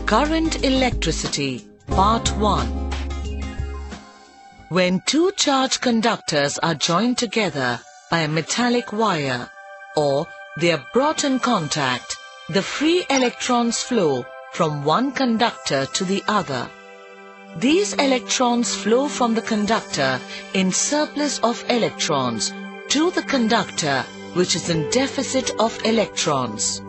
Current electricity, Part 1. When two charged conductors are joined together by a metallic wire, or they are brought in contact, the free electrons flow from one conductor to the other. These electrons flow from the conductor in surplus of electrons to the conductor which is in deficit of electrons.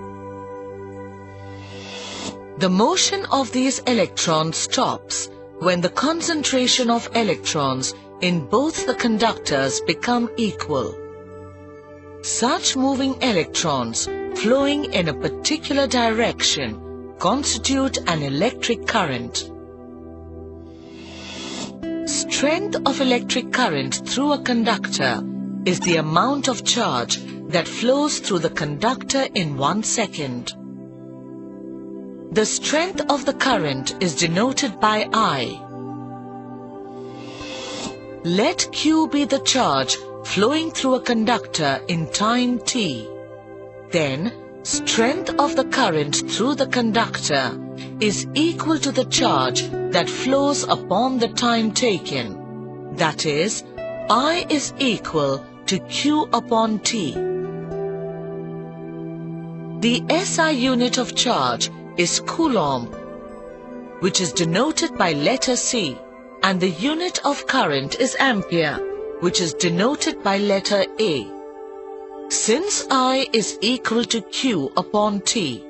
The motion of these electrons stops when the concentration of electrons in both the conductors become equal. Such moving electrons flowing in a particular direction constitute an electric current. Strength of electric current through a conductor is the amount of charge that flows through the conductor in 1 second. The strength of the current is denoted by I. Let Q be the charge flowing through a conductor in time t. Then, strength of the current through the conductor is equal to the charge that flows upon the time taken. That is, I is equal to Q upon T. The SI unit of charge is Coulomb, which is denoted by letter C, and the unit of current is Ampere, which is denoted by letter A. Since I is equal to Q upon T,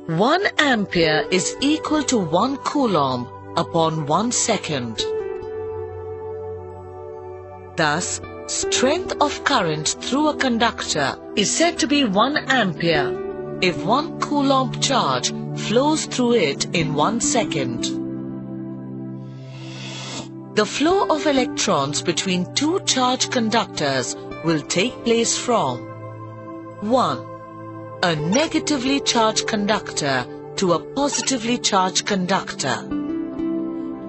1 ampere is equal to 1 coulomb upon 1 second. Thus, strength of current through a conductor is said to be 1 ampere if 1 coulomb charge flows through it in 1 second. The flow of electrons between two charged conductors will take place from 1. A negatively charged conductor to a positively charged conductor.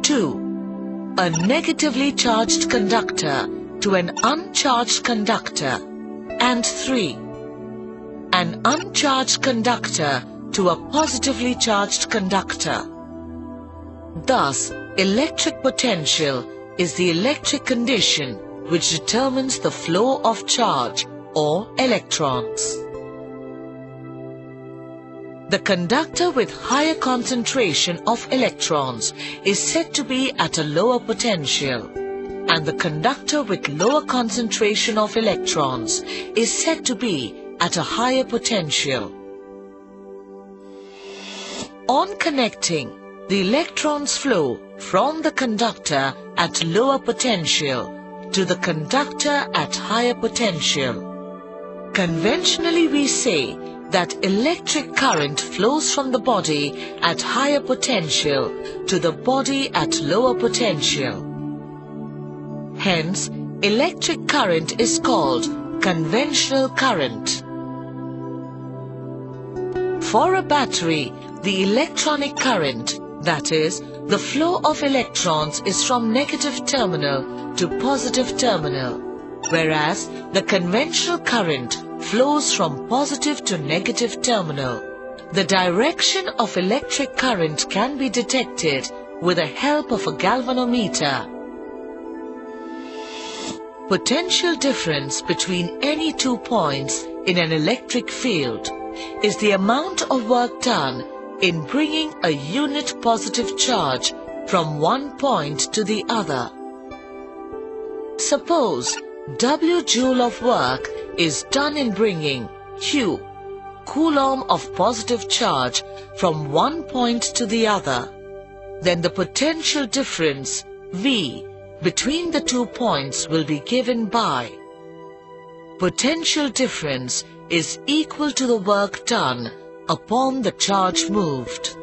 2. A negatively charged conductor to an uncharged conductor. And 3. An uncharged conductor to a positively charged conductor. Thus, electric potential is the electric condition which determines the flow of charge or electrons. The conductor with higher concentration of electrons is said to be at a lower potential, and the conductor with lower concentration of electrons is said to be at a higher potential. On connecting, the electrons flow from the conductor at lower potential to the conductor at higher potential. Conventionally, we say that electric current flows from the body at higher potential to the body at lower potential. Hence, electric current is called conventional current. For a battery, the electronic current, that is, the flow of electrons is from negative terminal to positive terminal, whereas the conventional current flows from positive to negative terminal. The direction of electric current can be detected with the help of a galvanometer. Potential difference between any 2 points in an electric field is the amount of work done in bringing a unit positive charge from one point to the other. Suppose W joule of work is done in bringing Q coulomb of positive charge from one point to the other. Then the potential difference V between the 2 points will be given by potential difference is equal to the work done upon the charge moved.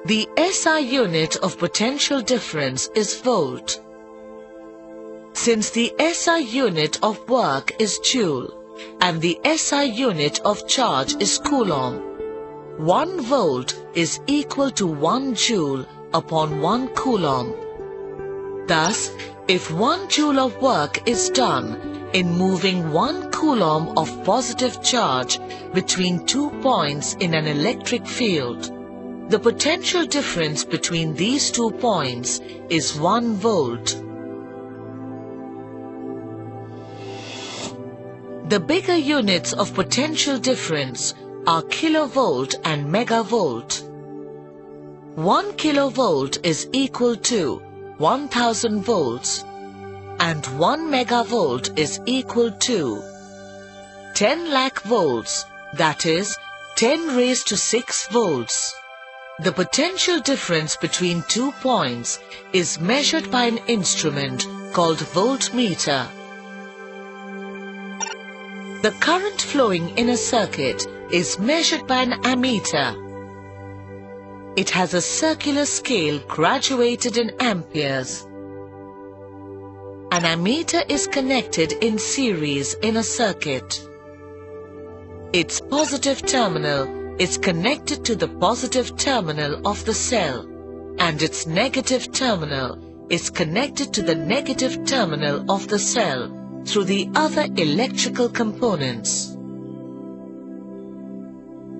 The SI unit of potential difference is volt. Since the SI unit of work is joule and the SI unit of charge is coulomb, 1 volt is equal to 1 joule upon 1 coulomb. Thus, if 1 joule of work is done in moving 1 coulomb of positive charge between 2 points in an electric field. The potential difference between these 2 points is 1 volt. The bigger units of potential difference are kilovolt and megavolt. 1 kilovolt is equal to 1000 volts and 1 megavolt is equal to 10 lakh volts, that is 10 raised to 6 volts. The potential difference between 2 points is measured by an instrument called voltmeter. The current flowing in a circuit is measured by an ammeter. It has a circular scale graduated in amperes. An ammeter is connected in series in a circuit. Its positive terminal is connected to the positive terminal of the cell, and its negative terminal is connected to the negative terminal of the cell through the other electrical components.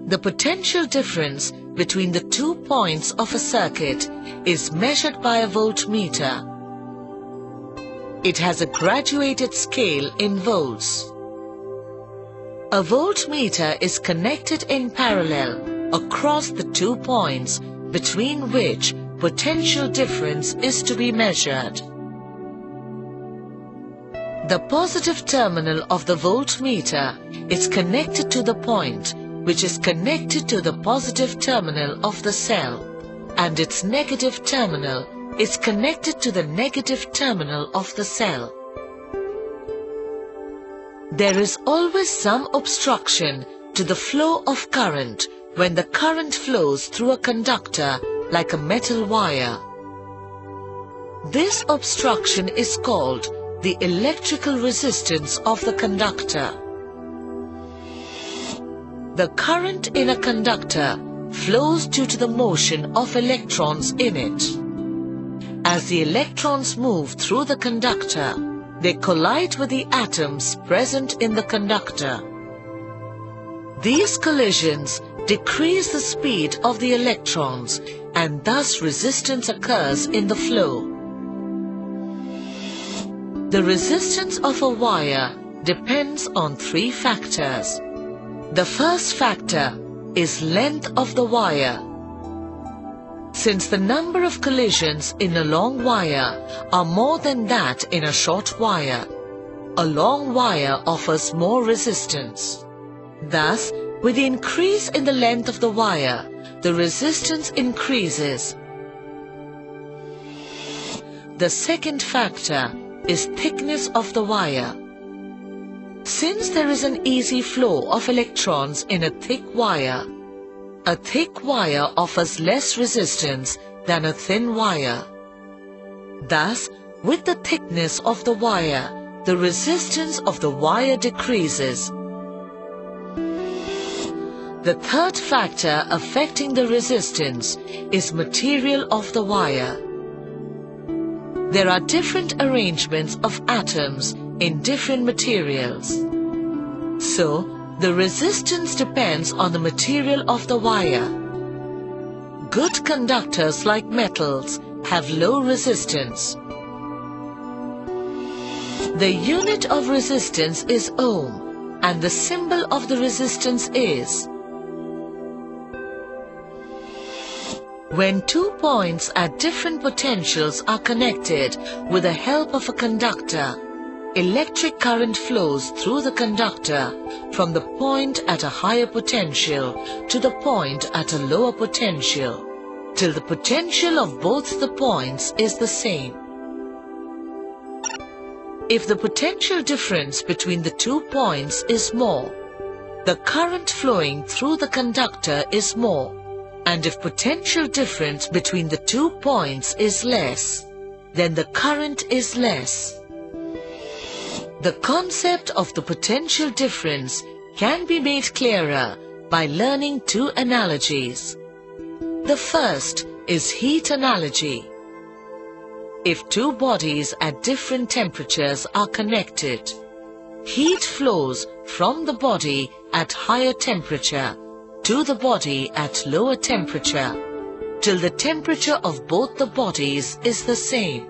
The potential difference between the 2 points of a circuit is measured by a voltmeter. It has a graduated scale in volts. A voltmeter is connected in parallel across the 2 points between which potential difference is to be measured. The positive terminal of the voltmeter is connected to the point which is connected to the positive terminal of the cell, and its negative terminal is connected to the negative terminal of the cell. There is always some obstruction to the flow of current when the current flows through a conductor like a metal wire. This obstruction is called the electrical resistance of the conductor. The current in a conductor flows due to the motion of electrons in it. As the electrons move through the conductor, they collide with the atoms present in the conductor. These collisions decrease the speed of the electrons, and thus resistance occurs in the flow. The resistance of a wire depends on 3 factors. The first factor is length of the wire. Since the number of collisions in a long wire are more than that in a short wire, a long wire offers more resistance. Thus, with the increase in the length of the wire, the resistance increases. The second factor is thickness of the wire. Since there is an easy flow of electrons in a thick wire offers less resistance than a thin wire. Thus, with the thickness of the wire, the resistance of the wire decreases. The third factor affecting the resistance is material of the wire. There are different arrangements of atoms in different materials. So, the resistance depends on the material of the wire. Good conductors like metals have low resistance. The unit of resistance is ohm, and the symbol of the resistance is. When 2 points at different potentials are connected with the help of a conductor, electric current flows through the conductor from the point at a higher potential to the point at a lower potential, till the potential of both the points is the same. If the potential difference between the 2 points is more, the current flowing through the conductor is more, and if potential difference between the 2 points is less, then the current is less. The concept of the potential difference can be made clearer by learning 2 analogies. The first is heat analogy. If 2 bodies at different temperatures are connected, heat flows from the body at higher temperature to the body at lower temperature till the temperature of both the bodies is the same.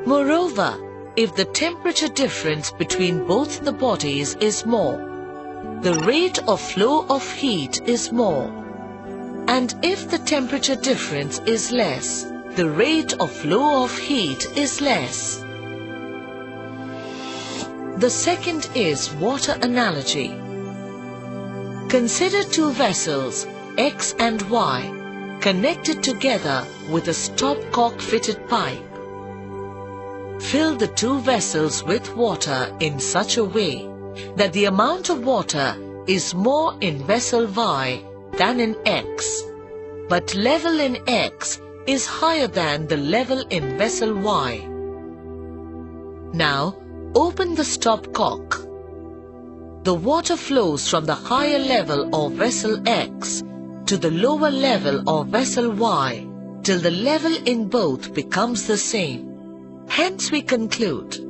Moreover, if the temperature difference between both the bodies is more, the rate of flow of heat is more. And if the temperature difference is less, the rate of flow of heat is less. The second is water analogy. Consider two vessels, X and Y, connected together with a stopcock fitted pipe. Fill the two vessels with water in such a way that the amount of water is more in vessel Y than in X, but level in X is higher than the level in vessel Y. Now, open the stopcock. The water flows from the higher level of vessel X to the lower level of vessel Y till the level in both becomes the same. Hence we conclude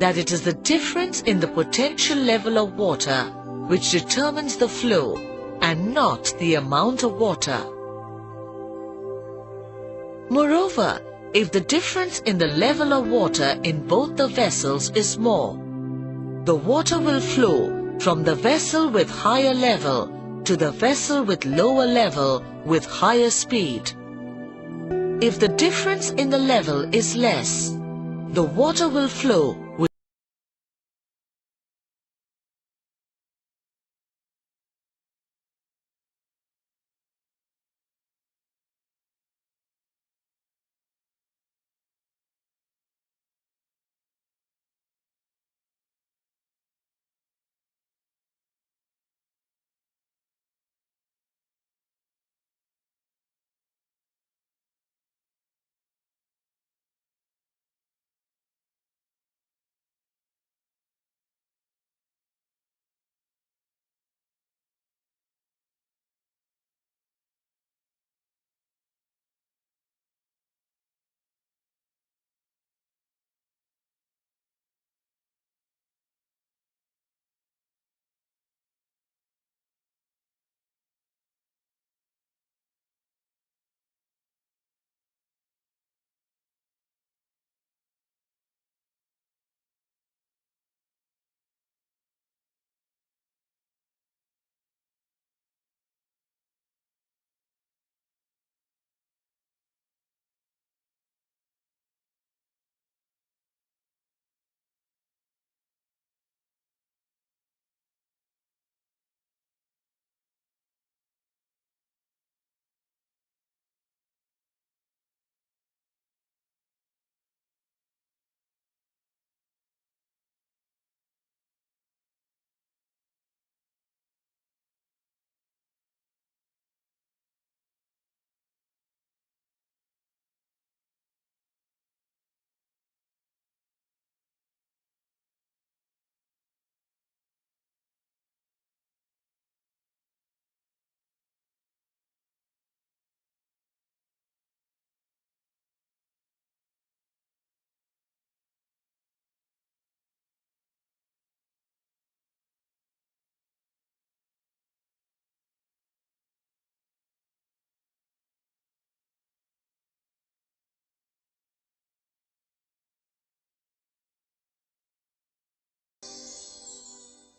that it is the difference in the potential level of water which determines the flow and not the amount of water. Moreover, if the difference in the level of water in both the vessels is more, the water will flow from the vessel with higher level to the vessel with lower level with higher speed. If the difference in the level is less, the water will flow